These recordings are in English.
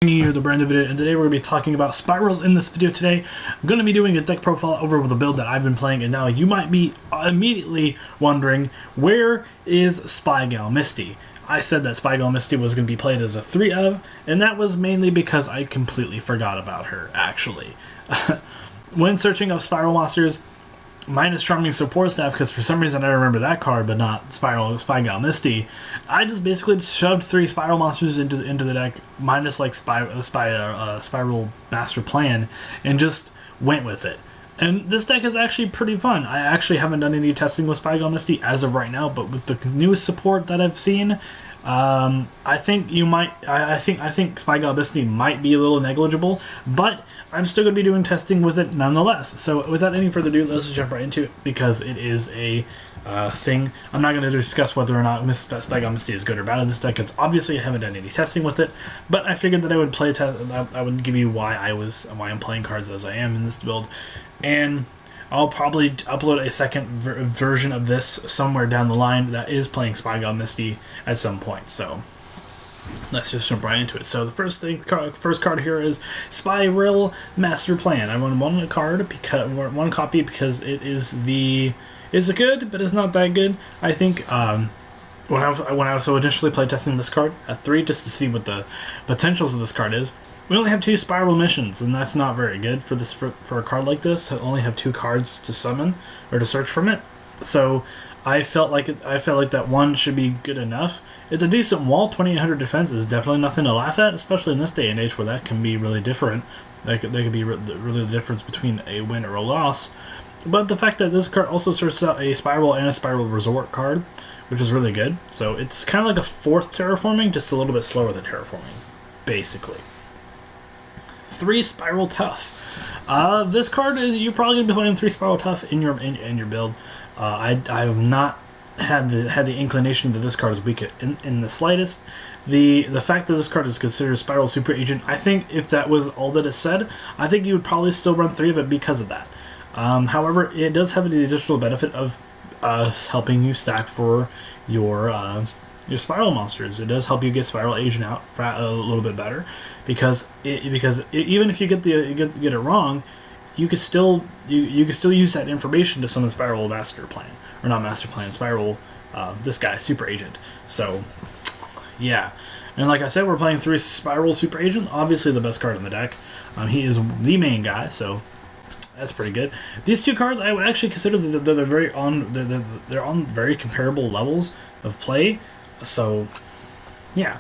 You the brand new video, and today we're going to be talking about spirals. In this video today, I'm going to be doing a deck profile over with a build that I've been playing, and now you might be immediately wondering, where is SPYRAL Misty? I said that SPYRAL Misty was going to be played as a 3 of, and that was mainly because I completely forgot about her, actually. When searching up Spiral monsters, minus Charming Support Staff, because for some reason I remember that card, but not SPYRAL Misty. I just basically shoved 3 Spiral monsters into the deck, minus like Spiral Master Plan, and just went with it. And this deck is actually pretty fun. I actually haven't done any testing with SPYRAL Misty as of right now, but with the newest support that I've seen, I think you might. I think SPYRAL Misty might be a little negligible, but I'm still going to be doing testing with it nonetheless. So without any further ado, let's just jump right into it, because it is a thing. I'm not going to discuss whether or not SPYRAL Misty is good or bad in this deck, because obviously I haven't done any testing with it. But I figured that I would I would give you why I'm playing cards as I am in this build, and I'll probably upload a second version of this somewhere down the line that is playing SPYRAL Misty at some point. So let's just jump right into it. So the first card here is Spiral Master Plan. I run one copy because it's good, but it's not that good. I think when I was initially playtesting this card at 3, just to see what the potentials of this card is, we only have 2 Spiral missions, and that's not very good for a card like this. I only have 2 cards to summon or to search from it. So I felt like that one should be good enough. It's a decent wall. 2800 defense is definitely nothing to laugh at, especially in this day and age where that can be really different. That could be really the difference between a win or a loss. But the fact that this card also searches out a Spiral and a Spiral Resort card, which is really good. So it's kind of like a 4th Terraforming, just a little bit slower than Terraforming, basically. 3 SPYRAL Tough. This card is, you're probably gonna be playing 3 SPYRAL Tough in your build. I have not had the inclination that this card is weak in the slightest. The fact that this card is considered Spiral Super Agent, I think if that was all that it said, I think you would probably still run 3 of it because of that. However, it does have the additional benefit of helping you stack for your Spiral monsters. It does help you get Spiral Agent out a little bit better, because even if you get it wrong, you could still use that information to summon Spiral Master Plan, or not Master Plan, Spiral this guy, Super Agent. So yeah, and like I said, we're playing 3 Spiral Super Agent, obviously the best card in the deck. He is the main guy, so that's pretty good. These 2 cards, I would actually consider that they're on very comparable levels of play. So yeah.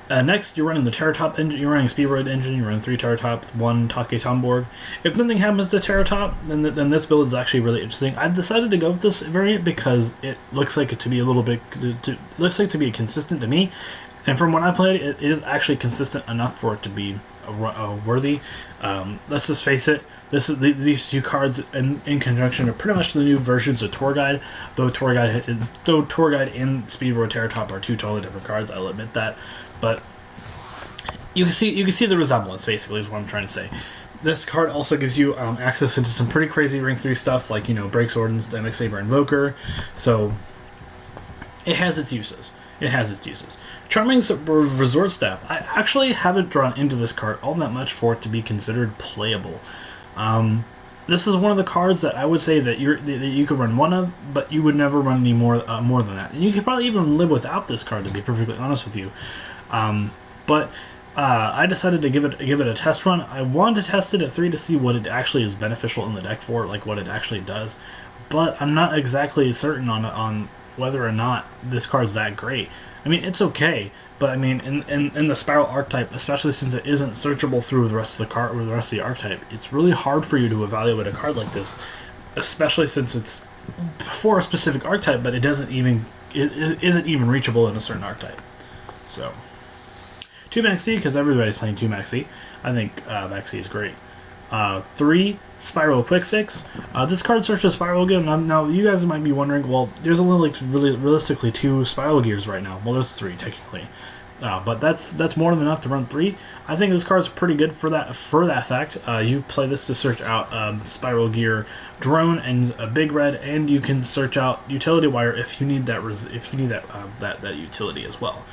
Next, you're running the Terrortop engine. You're running a Speedroid engine. You're running 3 Terrortop, 1 Taketomborg. If nothing happens to Terrortop, then this build is actually really interesting. I've decided to go with this variant because it looks like it to be a little bit to be consistent to me, and from when I played it, it is actually consistent enough for it to be worthy. Let's just face it. These 2 cards in conjunction are pretty much the new versions of Tour Guide. Though Tour Guide and Speedroid Terrortop are 2 totally different cards, I'll admit that. But you can see the resemblance, basically, is what I'm trying to say. This card also gives you access into some pretty crazy Ring 3 stuff, like, Break Sword and M-X-Saber Invoker. So it has its uses. Charming Resort Staff. I actually haven't drawn into this card all that much for it to be considered playable. This is one of the cards that I would say that you could run 1 of, but you would never run any more than that. And you could probably even live without this card, to be perfectly honest with you. But I decided to give it a test run. I wanted to test it at 3 to see what it actually is beneficial in the deck for, like what it actually does. But I'm not exactly certain on whether or not this card's that great. I mean, it's okay, but I mean, in the Spiral archetype, especially since it isn't searchable through the rest of the card or the rest of the archetype, it's really hard for you to evaluate a card like this, especially since it's for a specific archetype, but it isn't even reachable in a certain archetype. So 2 Maxx, because everybody's playing 2 Maxx. I think Maxx is great. 3 SPYRAL Quik-Fix. This card searches Spiral Gear. Now you guys might be wondering, well, there's only really realistically 2 Spiral Gears right now. Well, there's 3 technically, but that's more than enough to run 3. I think this card's pretty good for that fact. You play this to search out Spiral Gear Drone and a Big Red, and you can search out Utility Wire if you need that utility as well.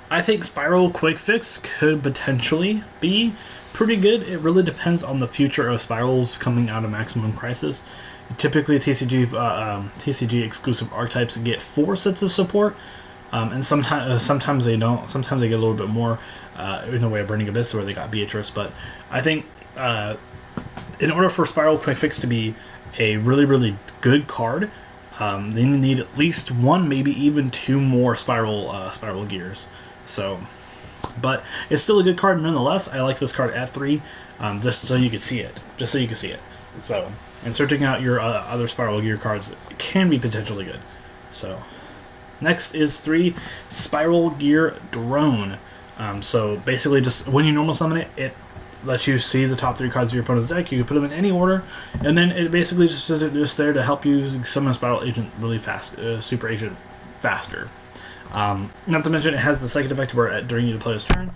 I think SPYRAL Quik-Fix could potentially be pretty good. It really depends on the future of spirals coming out of Maximum Crisis. Typically, TCG exclusive archetypes get 4 sets of support, and sometimes they don't. Sometimes they get a little bit more in the way of Burning Abyss, where they got Beatrice. But I think in order for SPYRAL Quik-Fix to be a really good card, they need at least 1, maybe even 2 more SPYRAL gears. So, but it's still a good card nonetheless. I like this card at 3, just so you can see it. So, and searching out your other SPYRAL gear cards can be potentially good. So, next is 3 SPYRAL Gear Drone. So basically, just when you normal summon it, it lets you see the top 3 cards of your opponent's deck. You can put them in any order, and then it basically just there to help you summon a Spiral Agent really fast, Super Agent faster. Not to mention, it has the second effect where during the player's turn,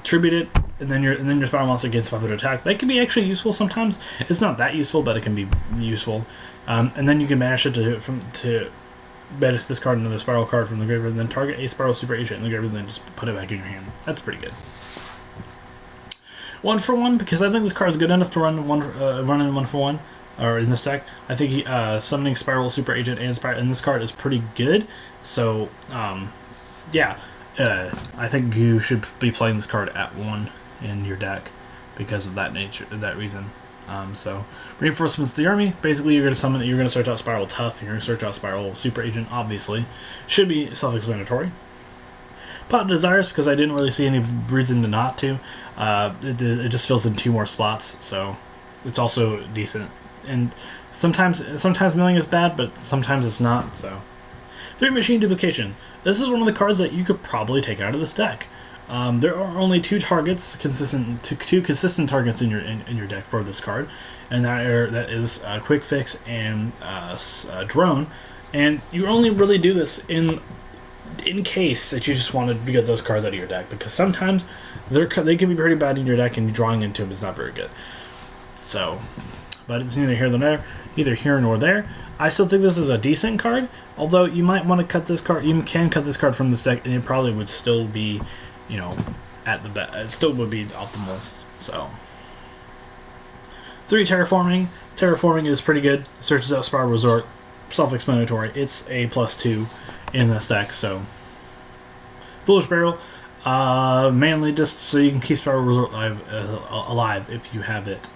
tribute it, and then your Spiral Monster gains 500 attack. That can be actually useful sometimes. It's not that useful, but it can be useful. And then you can banish it to banish this card another Spiral card from the graveyard, and then target a Spiral Super Agent in the graveyard, and then just put it back in your hand. That's pretty good. 1 for 1, because I think this card is good enough to run in 1 for 1, or in this deck. I think summoning Spiral Super Agent and this card is pretty good. So, yeah, I think you should be playing this card at 1 in your deck because of that reason. So, reinforcements to the army. Basically, you're going to search out SPYRAL Tough, and you're going to search out SPYRAL Super Agent. Obviously, should be self-explanatory. Pot Desires, because I didn't really see any reason to not to. It just fills in 2 more slots, so it's also decent. And sometimes milling is bad, but sometimes it's not. So, 3 Machine Duplication. This is one of the cards that you could probably take out of this deck. There are only 2 consistent targets in your deck for this card, and that is Quik-Fix and Drone. And you only really do this in case that you just want to get those cards out of your deck, because sometimes they can be pretty bad in your deck, and drawing into them is not very good. So, but it's neither here nor there. I still think this is a decent card, although you might want to cut this card. You can cut this card from this deck, and it probably would still be, at the best. It still would be optimal. So, 3 Terraforming. Terraforming is pretty good. Searches out SPYRAL Resort. Self-explanatory. It's a +2 in this deck. So, Foolish Barrel. Mainly just so you can keep SPYRAL Resort alive if you have it.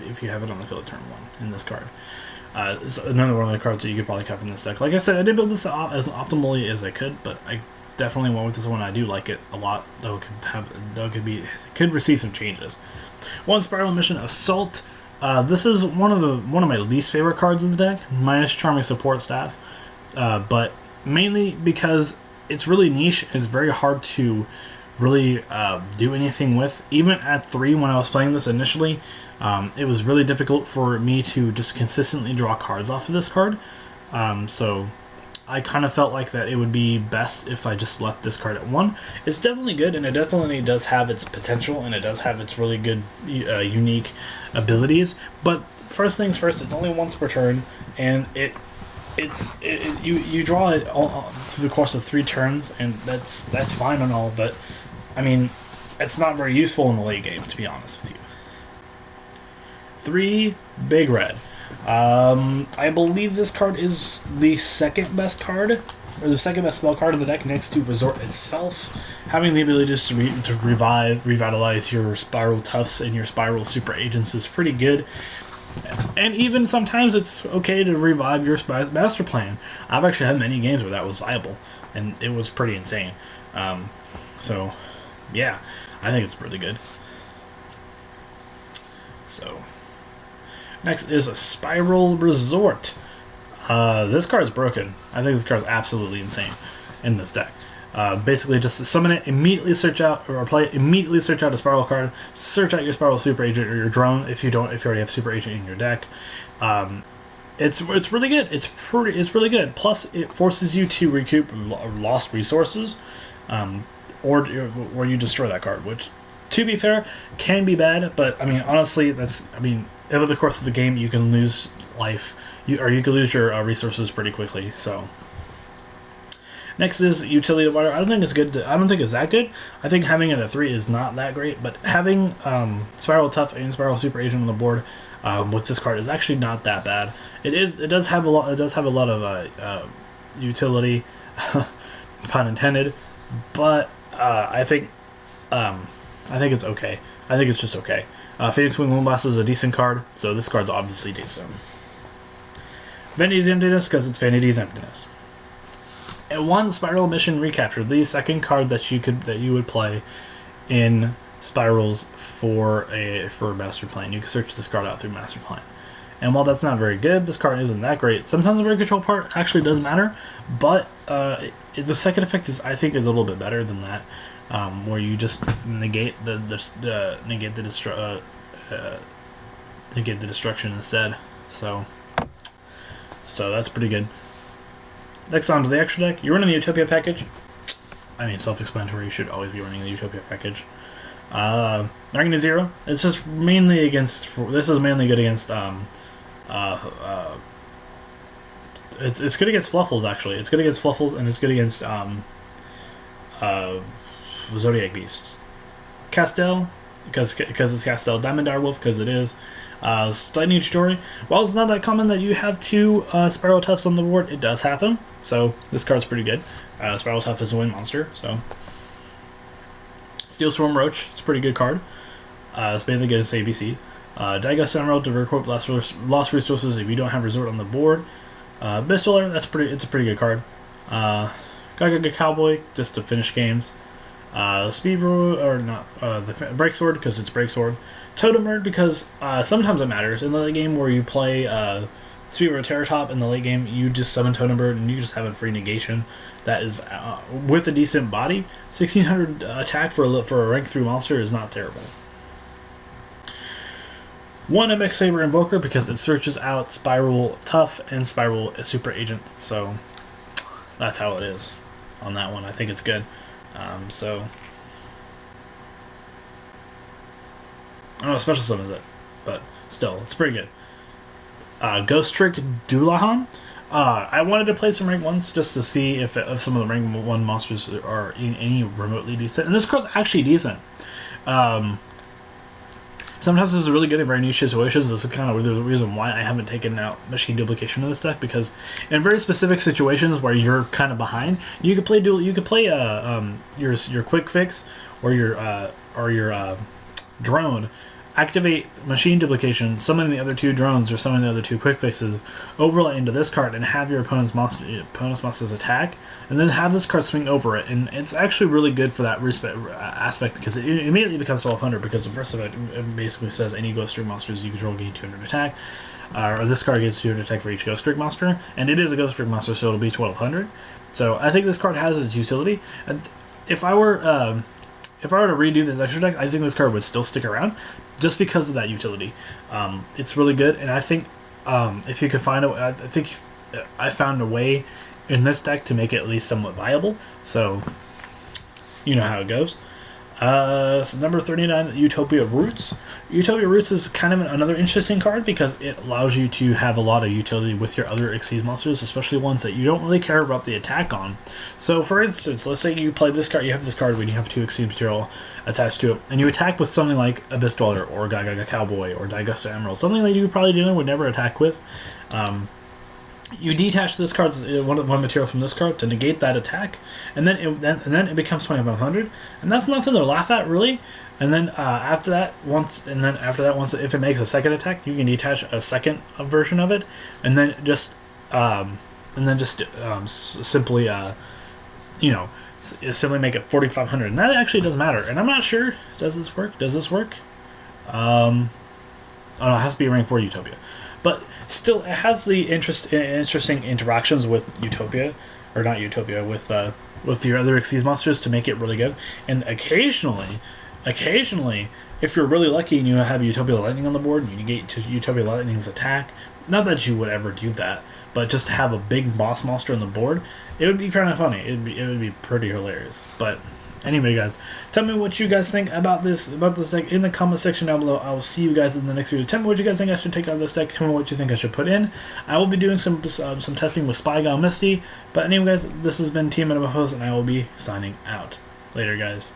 If you have it on the field turn 1 in this card. It's another one of the cards that you could probably cut from this deck. Like I said, I did build this as optimally as I could, but I definitely went with this one. I do like it a lot, though it could receive some changes. 1 Spiral Mission Assault. This is one of my least favorite cards in the deck, minus Charming Support Staff, but mainly because it's really niche and it's very hard to really do anything with. Even at 3, when I was playing this initially, it was really difficult for me to just consistently draw cards off of this card. So I kind of felt like that it would be best if I just left this card at 1. It's definitely good, and it definitely does have its potential, and it does have its really good, unique abilities. But first things first, it's only once per turn, and you draw it all through the course of 3 turns, and that's fine and all, but I mean, it's not very useful in the late game, to be honest with you. 3 Big Red. I believe this card is the second best card, or the second best spell card in the deck, next to Resort itself. Having the ability to revitalize your SPYRAL Toughs and your SPYRAL Super Agents is pretty good. And even sometimes it's okay to revive your Master Plan. I've actually had many games where that was viable, and it was pretty insane. So, yeah, I think it's really good. So, next is a SPYRAL Resort. This card is broken. I think this card is absolutely insane in this deck. Basically, just summon it, immediately search out, or play it, immediately search out a SPYRAL card, search out your SPYRAL Super Agent or your Drone if you already have Super Agent in your deck. It's really good. It's really good. Plus, it forces you to recoup lost resources, or you destroy that card, which, to be fair, can be bad. But I mean, honestly, over the course of the game, you can lose life, or you can lose your resources pretty quickly. So, Next is Utility Water. I don't think it's good. I don't think it's that good. I think having it at 3 is not that great. But having SPYRAL Tough and SPYRAL Super Agent on the board with this card is actually not that bad. It is. It does have a lot. It does have a lot of utility, pun intended. But I think it's okay. I think it's just okay. Phoenix Wing Moonblast is a decent card, so this card's obviously decent. Vanity's Emptiness, because it's Vanity's Emptiness. And one Spiral Mission Recapture, the second card that you would play in Spirals for Master Plan. You can search this card out through Master Plan. And while that's not very good, this card isn't that great. Sometimes the Bird Control part actually does matter, but the second effect I think is a little bit better than that, where you just negate the destruction instead. So that's pretty good. Next on to the extra deck. You're running the Utopia package. I mean, self-explanatory. You should always be running the Utopia package. Ragnazero. It's just mainly against. This is mainly good against. It's good against Fluffles actually. It's good against Fluffles and it's good against Zodiac Beasts. Castel, because it's Castel. Diamond Direwolf, because it is. Lightning Chidori. While it's not that common that you have 2 SPYRAL Toughs on the board, it does happen. So this card's pretty good. SPYRAL Tough is a win monster. So Steelswarm Roach. It's a pretty good card. It's basically good as ABC. Daigusto Emeral to record lost resources if you don't have Resort on the board. Bistoler. It's a pretty good card. Gagaga Cowboy, just to finish games. Speedroid, or not, the Break Sword, because it's Break Sword. Totem Bird, because sometimes it matters. In the late game where you play Speedroid Terrortop in the late game, you just summon Totem Bird and you just have a free negation that is, with a decent body, 1600 attack for a rank 3 monster is not terrible. One M-X-Saber Invoker, because it searches out SPYRAL Tough and SPYRAL Super Agent, so that's how it is on that one. I think it's good. So I don't know, special summons it, but still, it's pretty good. Ghostrick Dullahan. I wanted to play some rank 1s just to see if some of the rank 1 monsters are in any remotely decent, and this card's actually decent. Sometimes this is really good in very niche situations. This is kind of the reason why I haven't taken out Machine Duplication in this deck, because in very specific situations where you're kind of behind, you could play your Quik-Fix or your drone, activate Machine Duplication, summon the other 2 drones or summon the other 2 Quik-Fixes, overlay into this card, and have your opponent's monsters attack, and then have this card swing over it. And it's actually really good for that aspect, because it immediately becomes 1200, because the first of it basically says any Ghostrick monsters you control gain 200 attack, or this card gets 200 attack for each Ghostrick monster, and it is a Ghostrick monster, so it'll be 1200. So I think this card has its utility. And if I were to redo this extra deck, I think this card would still stick around, just because of that utility. It's really good, and I think if you could find I found a way in this deck to make it at least somewhat viable. So you know how it goes. So number 39, Utopia Roots. Utopia Roots is kind of another interesting card because it allows you to have a lot of utility with your other Xyz monsters, especially ones that you don't really care about the attack on. So for instance, let's say you play this card, you have this card when you have 2 Xyz material attached to it, and you attack with something like Abyss Dweller or Gagaga Cowboy or Daigusto Emeral, something that you probably would never attack with. You detach this card's one material from this card to negate that attack, and then it becomes 2500, and that's nothing to laugh at, really. And then after that, once if it makes a second attack, you can detach a second version of it, and then just simply simply make it 4500, and that actually does matter. And I'm not sure, does this work? Oh no, it has to be rank 4 Utopia. But still, it has the interesting interactions with Utopia, or not Utopia, with your other Xyz monsters to make it really good. And occasionally, if you're really lucky and you have Utopia Lightning on the board, and you negate Utopia Lightning's attack, not that you would ever do that, but just to have a big boss monster on the board, it would be kind of funny. It would be pretty hilarious. But Anyway, guys, tell me what you guys think about this deck in the comment section down below. I will see you guys in the next video. Tell me what you guys think I should take out of this deck. Tell me what you think I should put in. I will be doing some testing with SPYRAL Misty. But anyway, guys, this has been Team and I'm a host, and I will be signing out. Later, guys.